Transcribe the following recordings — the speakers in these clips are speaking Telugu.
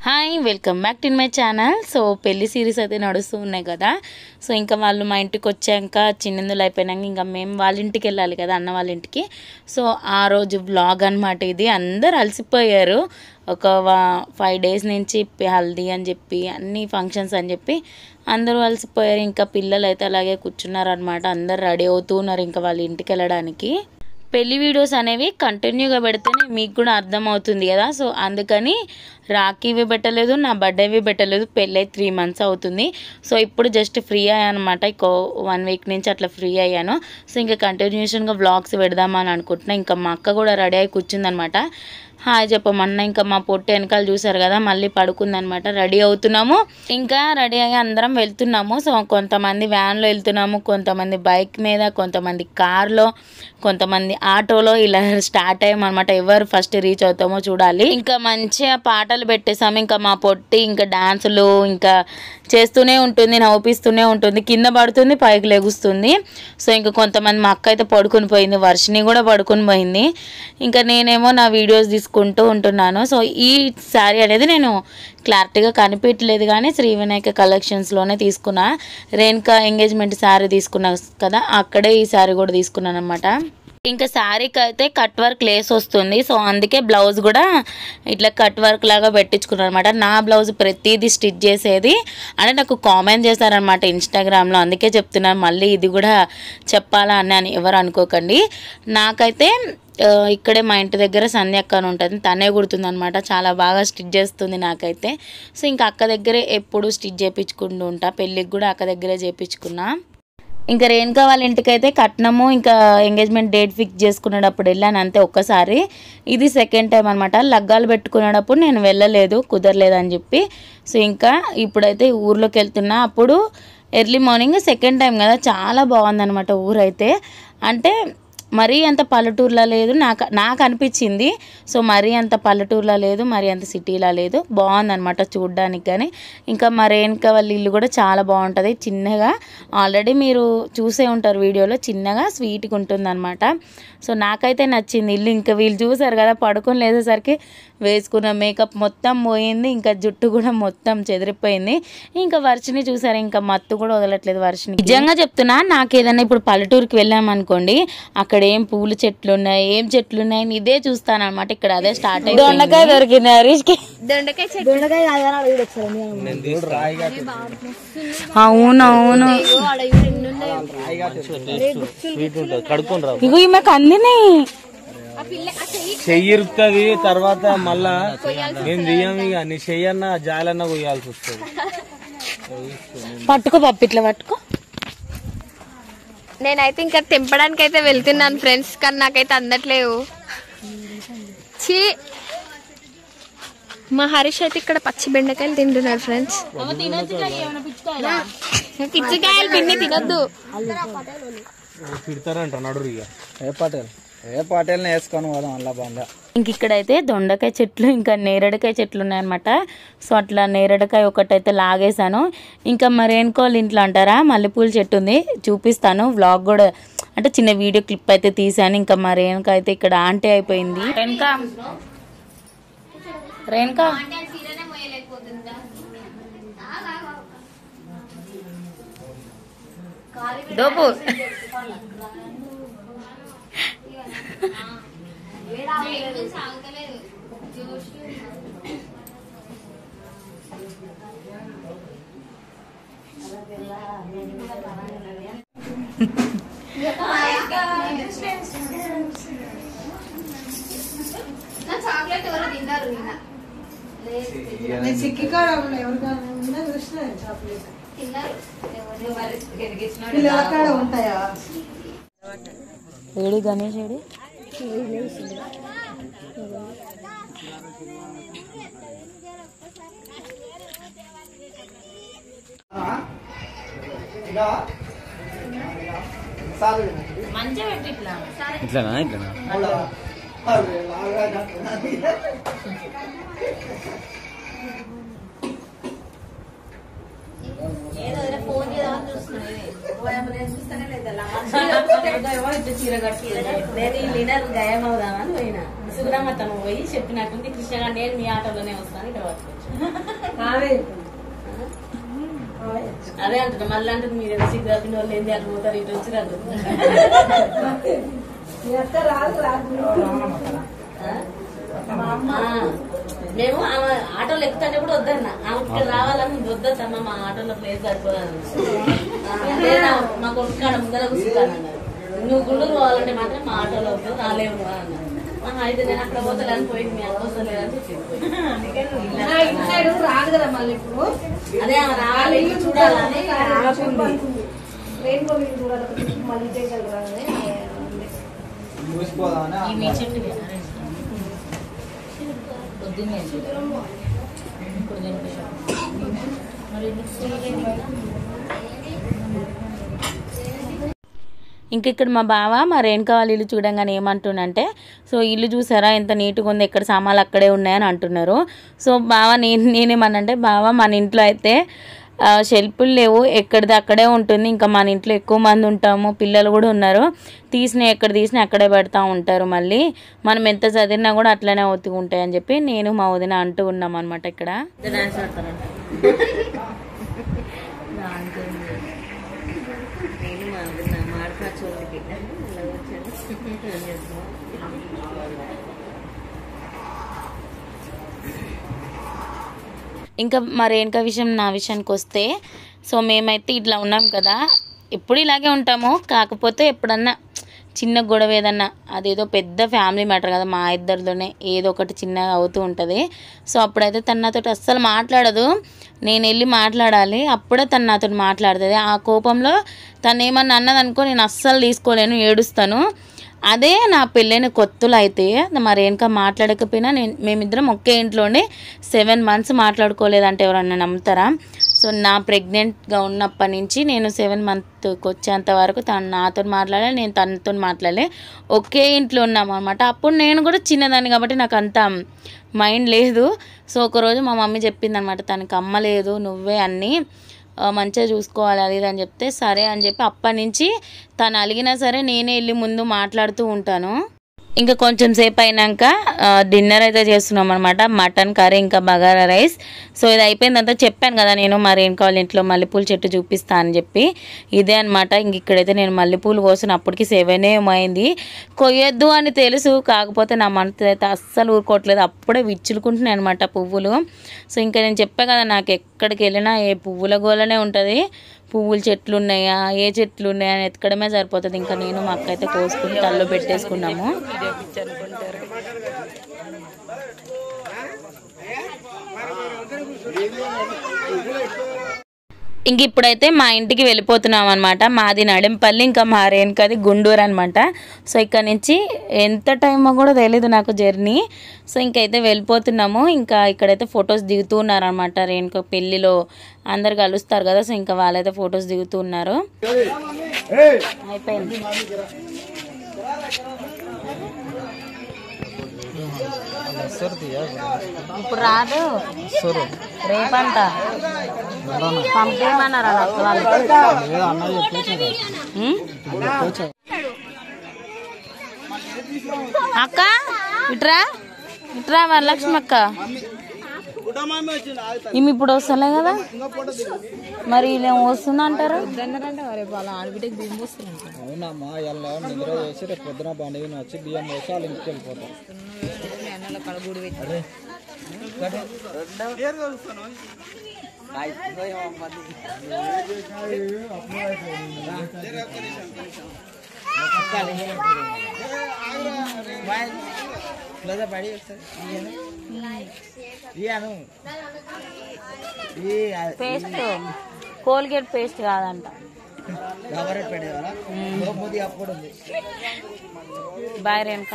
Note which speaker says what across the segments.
Speaker 1: Hi welcome back to my channel. So పెళ్లి సిరీస్ అయితే నడుస్తూ ఉన్నాయి కదా. సో ఇంకా వాళ్ళు మా ఇంటికి వచ్చాక చిన్నందులు అయిపోయినాక ఇంకా మేము వాళ్ళ ఇంటికి వెళ్ళాలి కదా, అన్న వాళ్ళ ఇంటికి. సో ఆ రోజు వ్లాగ్ అనమాట ఇది. అందరు అలసిపోయారు. ఒక 5 days నుంచి హల్దీ అని చెప్పి అన్ని ఫంక్షన్స్ అని చెప్పి అందరూ అలసిపోయారు. ఇంకా పిల్లలు అయితే అలాగే కూర్చున్నారు అనమాట. అందరు రెడీ అవుతూ ఉన్నారు ఇంకా వాళ్ళ ఇంటికి వెళ్ళడానికి. పెళ్లి వీడియోస్ అనేవి కంటిన్యూగా పెడితేనే మీకు కూడా అర్థమవుతుంది కదా. సో అందుకని రాఖీవి పెట్టలేదు, నా బర్త్డేవి పెట్టలేదు. పెళ్ళి 3 months అవుతుంది. సో ఇప్పుడు జస్ట్ ఫ్రీ అయ్యాను అనమాట. 1 week నుంచి అట్లా ఫ్రీ అయ్యాను. సో ఇంకా కంటిన్యూషన్గా వ్లాగ్స్ పెడదామని అనుకుంటున్నా. ఇంకా మా అక్క కూడా రెడీ అయి కూర్చుందనమాట. హాయ్ చెప్పమన్నా. ఇంకా మా పొట్టు వెనకాల చూసారు కదా, మళ్ళీ పడుకుందనమాట. రెడీ అవుతున్నాము, ఇంకా రెడీ అయ్యి అందరం వెళ్తున్నాము. సో కొంతమంది వ్యాన్లో వెళ్తున్నాము, కొంతమంది బైక్ మీద, కొంతమంది కార్లో, కొంతమంది ఆటోలో. ఇలా స్టార్ట్ అయ్యామన్నమాట. ఎవరు ఫస్ట్ రీచ్ అవుతామో చూడాలి. ఇంకా మంచిగా పాటలు పెట్టేసాము. ఇంకా మా పొట్టి ఇంకా డాన్సులు ఇంకా చేస్తూనే ఉంటుంది, నవ్విస్తూనే ఉంటుంది. కింద పడుతుంది, పైకి లెగుస్తుంది. సో ఇంకా కొంతమంది, మా అక్క అయితే పడుకుని పోయింది, వర్షిని కూడా పడుకుని పోయింది. ఇంకా నేనేమో నా వీడియోస్ తీసుకుంటూ ఉంటున్నాను. సో ఈ శారీ అనేది నేను క్లారిటీగా కనిపించలేదు కానీ శ్రీ వినాయక కలెక్షన్స్లోనే తీసుకున్నా. రేణుకా ఎంగేజ్మెంట్ శారీ తీసుకున్నా కదా, అక్కడే ఈ శారీ కూడా తీసుకున్నాను అనమాట. ఇంకా శారీకి అయితే కట్ వర్క్ లేస్ వస్తుంది. సో అందుకే బ్లౌజ్ కూడా ఇట్లా కట్ వర్క్ లాగా పెట్టించుకున్నాను అనమాట. నా బ్లౌజ్ ప్రతిదీ స్టిచ్ చేసేది అంటే నాకు కామెంట్ చేశారనమాట ఇన్స్టాగ్రామ్లో. అందుకే చెప్తున్నాను, మళ్ళీ ఇది కూడా చెప్పాలా అని ఎవరు అనుకోకండి. నాకైతే ఇక్కడే మా ఇంటి దగ్గర సంధ్య అక్క అని ఉంటుంది, తనే కుడుతుంది అనమాట. చాలా బాగా స్టిచ్ చేస్తుంది నాకైతే. సో ఇంకా అక్క దగ్గరే ఎప్పుడు స్టిచ్ చేయించుకుంటూ ఉంటా. పెళ్ళికి కూడా అక్క దగ్గరే చేయించుకున్నా. ఇంకా రేణుకా వాళ్ళ ఇంటికైతే కట్నము ఇంకా ఎంగేజ్మెంట్ డేట్ ఫిక్స్ చేసుకునేటప్పుడు వెళ్ళాను అంతే ఒక్కసారి. ఇది సెకండ్ టైం అనమాట. లగ్గాలు పెట్టుకునేటప్పుడు నేను వెళ్ళలేదు, కుదరలేదని చెప్పి. సో ఇంకా ఇప్పుడైతే ఊర్లోకి వెళ్తున్నా. అప్పుడు ఎర్లీ మార్నింగ్ సెకండ్ టైం కదా, చాలా బాగుందనమాట ఊరైతే. అంటే మరీ అంత పల్లెటూరులా లేదు, నాకు అనిపించింది. సో మరీ అంత పల్లెటూరులా లేదు, మరీ అంత సిటీలా లేదు, బాగుందనమాట చూడ్డానికి. కానీ ఇంకా మా రేణుకా వాళ్ళ ఇల్లు కూడా చాలా బాగుంటుంది. చిన్నగా ఆల్రెడీ మీరు చూసే ఉంటారు వీడియోలో, చిన్నగా స్వీట్గా ఉంటుంది అనమాట. సో నాకైతే నచ్చింది ఇల్లు. ఇంకా వీళ్ళు చూసారు కదా, పడుకొని లేసేసరికి వేసుకున్న మేకప్ మొత్తం పోయింది, ఇంకా జుట్టు కూడా మొత్తం చెదిరిపోయింది. ఇంకా వర్షిని చూసారు, ఇంకా మత్తు కూడా వదలట్లేదు వర్షిని. నిజంగా చెప్తున్నా, నాకు ఏదైనా ఇప్పుడు పల్లెటూరుకి వెళ్ళామనుకోండి, అక్కడ ఏం పూల చెట్లు ఉన్నాయి, ఏం చెట్లు ఉన్నాయి ఇదే చూస్తాను అనమాట. ఇక్కడ అదే స్టార్ట్ అయింది. దొండకాయ దొరికింది హరీష్కి. అవునవును, ఇగో ఈమెకు అందినాయి.
Speaker 2: చెయ్యిరుతుంది తర్వాత మళ్ళా మేము దియ్యం. ఇక నీ చెయ్యన్నా జాలన్నా కొయ్యాల్సి వస్తుంది.
Speaker 1: పట్టుకో పప్పు, ఇట్లా పట్టుకో.
Speaker 3: నేనైతే ఇంకా తెంపడానికి అయితే వెళ్తున్నాను ఫ్రెండ్స్, కానీ నాకైతే అందట్లేవు. చీ, మా హరీష్ అయితే ఇక్కడ పచ్చి బెండకాయలు తింటున్నారు ఫ్రెండ్స్. పిచ్చికాయలు పిండి తినొద్దు,
Speaker 2: తిడతారంట. నడురు ఇక
Speaker 4: ఏ పాటేలను వేసుకొని పోదాం అలా బాగా.
Speaker 1: ఇంక ఇక్కడైతే దొండకాయ చెట్లు ఇంకా నేరేడుకాయ చెట్లు ఉన్నాయన్నమాట. సో అట్లా నేరేడుకాయ ఒకటైతే లాగేశాను. ఇంకా మరేనుకోవాలి ఇంట్లో అంటారా, మల్లెపూల చెట్టు ఉంది, చూపిస్తాను. వ్లాగ్ కూడా అంటే చిన్న వీడియో క్లిప్ అయితే తీసాను. ఇంకా మరేనుక అయితే ఇక్కడ ఆంటీ అయిపోయింది. రేణుకా దోపు ఏడి గణేష్ ఏడి.
Speaker 2: ఇట్లానా ఇట్లానా
Speaker 1: చీర కట్టి నేను గయమవుదామని పోయినా. సుగ్రామతను పోయి చెప్పినట్టుంది కృష్ణ గారు, నేను మీ ఆటోలోనే వస్తాను, ఇక్కడ అదే అంటున్నా మళ్ళీ అంటే మీరు ఎంత సిగ్గు తప్పిన వాళ్ళు ఏంది అట్లా పోతారు ఇటు వచ్చి మేము ఆమె ఆటోలో ఎక్కుతుంటే కూడా వద్దన్న ఆమె ఇక్కడ రావాలని వద్దమ్మా మా ఆటోలో ప్లేస్ సరిపోదని మా కొడుకు కాడ ముందర కూర్చుంటానన్నారు నువ్వు గుండూరు పోవాలంటే మాత్రం మా ఆటోలో వద్దు రాలేము అన్నారు అయితే నేను అక్కడ పోతాను పోయింది మీ అవసరం లేదని చెప్పి
Speaker 5: రాదు కదా మళ్ళీ ఇప్పుడు
Speaker 1: అదే ఆమె రావాలి చూడాలని
Speaker 5: మళ్ళీ చేయగలరాని
Speaker 1: ఈ మీ చెట్టు పొద్దున్నే ఇంక ఇక్కడ మా బావ మా రేణుక వాళ్ళ ఇల్లు చూడంగానే ఏమంటుండంటే సో ఇల్లు చూసారా ఎంత నీట్గా ఉంది ఎక్కడ సామాన్లు అక్కడే ఉన్నాయని అంటున్నారు సో బావ నేనేమన్నంటే బావ మన ఇంట్లో అయితే షెల్ఫులు లేవు ఎక్కడిది అక్కడే ఉంటుంది ఇంకా మన ఇంట్లో ఎక్కువ మంది ఉంటాము పిల్లలు కూడా ఉన్నారు ఎక్కడ తీసినా అక్కడే పెడతా ఉంటారు మళ్ళీ మనం ఎంత చదివినా కూడా అట్లనే అవుతూ ఉంటాయని చెప్పి నేను మా వదిన అంటూ ఉన్నాం అనమాట ఇక్కడ ఇంకా మా రేణుక విషయం నా విషయానికి వస్తే సో మేమైతే ఇట్లా ఉన్నాం కదా ఎప్పుడు ఇలాగే ఉంటాము కాకపోతే ఎప్పుడన్నా చిన్న గొడవ ఏదన్నా అదేదో పెద్ద ఫ్యామిలీ మ్యాటర్ కదా మా ఇద్దరితోనే ఏదో ఒకటి చిన్నగా అవుతూ ఉంటుంది సో అప్పుడైతే తను నాతో అస్సలు మాట్లాడదు నేను వెళ్ళి మాట్లాడాలి అప్పుడే తను నాతో మాట్లాడుతుంది ఆ కోపంలో తను ఏమన్నా అన్నదనుకో నేను అస్సలు తీసుకోలేను ఏడుస్తాను అదే నా పెళ్ళైన కొత్తలో అయితే మా రేణుక మాట్లాడకపోయినా మేమిద్దరం ఒకే ఇంట్లోనే 7 months మాట్లాడుకోలేదంటే ఎవరన్నా నమ్ముతారా సో నా ప్రెగ్నెంట్గా ఉన్నప్పటి నుంచి నేను 7 months వచ్చేంత వరకు తను నాతో మాట్లాడాలి నేను తనతో మాట్లాడలే ఒకే ఇంట్లో ఉన్నాం అనమాట అప్పుడు నేను కూడా చిన్నదాన్ని కాబట్టి నాకు అంత మైండ్ లేదు సో ఒకరోజు మా మమ్మీ చెప్పింది అనమాట తనకి అమ్మ లేదు నువ్వే అన్నీ మంచిగా చూసుకోవాలి అది ఇది అని చెప్తే సరే అని చెప్పి అప్పటి నుంచి తను అలిగినా సరే నేనే వెళ్ళి ముందు మాట్లాడుతూ ఉంటాను ఇంకా కొంచెం సేపు అయినాక డిన్నర్ అయితే చేస్తున్నాం అనమాట మటన్ కర్రీ ఇంకా బగారా రైస్ సో ఇది అయిపోయిందంతా చెప్పాను కదా నేను మా రేణుక వాళ్ళ ఇంట్లో మల్లెపూల చెట్టు చూపిస్తా అని చెప్పి ఇదే అనమాట ఇంక ఇక్కడైతే నేను మల్లెపూలు కోసినప్పటికి 7 ఏమైంది కొయ్యొద్దు అని తెలుసు కాకపోతే నా మనసు అయితే అస్సలు ఊరుకోవట్లేదు అప్పుడే విచ్చులుకుంటున్నాయి అనమాట పువ్వులు సో ఇంకా నేను చెప్పా కదా నాకు ఎక్కడికి వెళ్ళినా ఏ పువ్వుల గోలనే ఉంటుంది పువ్వుల చెట్లు ఉన్నాయా ఏ చెట్లు ఉన్నాయా అని ఎత్తుకడమే సరిపోతుంది ఇంకా నేను మా అక్క అయితే కోసుకుని తల్లో పెట్టేసుకున్నాము ఇంక ఇప్పుడైతే మా ఇంటికి వెళ్ళిపోతున్నాం అనమాట మాది నడింపల్లి ఇంకా మా రేణుకది గుంటూరు అనమాట సో ఇక్కడ నుంచి ఎంత టైమో కూడా తెలీదు నాకు జర్నీ సో ఇంకైతే వెళ్ళిపోతున్నాము ఇంకా ఇక్కడైతే ఫొటోస్ దిగుతూ ఉన్నారనమాట రేణుక పెళ్ళిలో అందరు కలుస్తారు కదా సో ఇంకా వాళ్ళైతే ఫొటోస్ దిగుతూ ఉన్నారు అయిపోయింది ఇప్పుడు రాదు రేపంతా పంపేయమన్నారా అక్క ఇట్రా ఇట్రా వరలక్ష్మి అక్క ఈమె ఇప్పుడు వస్తలే కదా మరి వీళ్ళేం వస్తుందా అంటారు
Speaker 4: అవునమ్మా ఎలా నిద్ర చేసి రేపు పొద్దున బండి వచ్చి బియ్యం వేసి వాళ్ళ ఇంటికి వెళ్ళిపోతాం
Speaker 1: పేస్ట్ కోల్గేట్ పేస్ట్ కాదంట బాయ్ రేణుక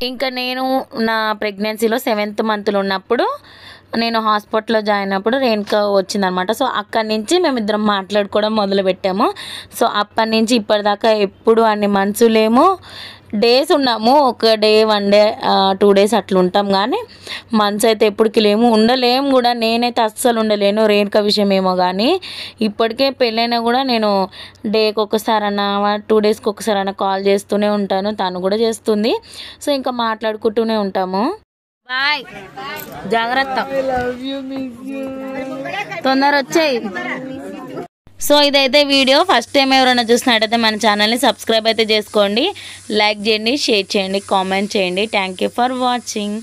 Speaker 1: ఇంకా నేను నా ప్రెగ్నెన్సీలో 7th month ఉన్నప్పుడు నేను హాస్పిటల్లో జాయిన్ అయినప్పుడు రేణుక వచ్చిందనమాట సో అక్కడి నుంచి మేమిద్దరం మాట్లాడుకోవడం మొదలుపెట్టాము సో అప్పటి నుంచి ఇప్పటిదాకా ఎప్పుడు అన్ని months లేము డేస్ ఉన్నాము ఒక డే 1 day 2 days అట్లా ఉంటాం కానీ మంత్స్ అయితే ఎప్పటికి ఉండలేము కూడా నేనైతే అస్సలు ఉండలేను రేణుక విషయం ఏమో కానీ ఇప్పటికే పెళ్ళైనా కూడా నేను డేకి ఒకసారన్నా 2 daysకి ఒకసారన్నా కాల్ చేస్తూనే ఉంటాను తను కూడా చేస్తుంది సో ఇంకా మాట్లాడుకుంటూనే ఉంటాము
Speaker 3: బాయ్.
Speaker 1: జాగ్రత్త, తొందర వచ్చాయి. సో ఇదైతే వీడియో. ఫస్ట్ టైం ఎవరైనా చూసినట్టయితే మన ఛానల్ని సబ్స్క్రైబ్ అయితే చేసుకోండి, లైక్ చేయండి, షేర్ చేయండి, కామెంట్ చేయండి. Thank you for watching.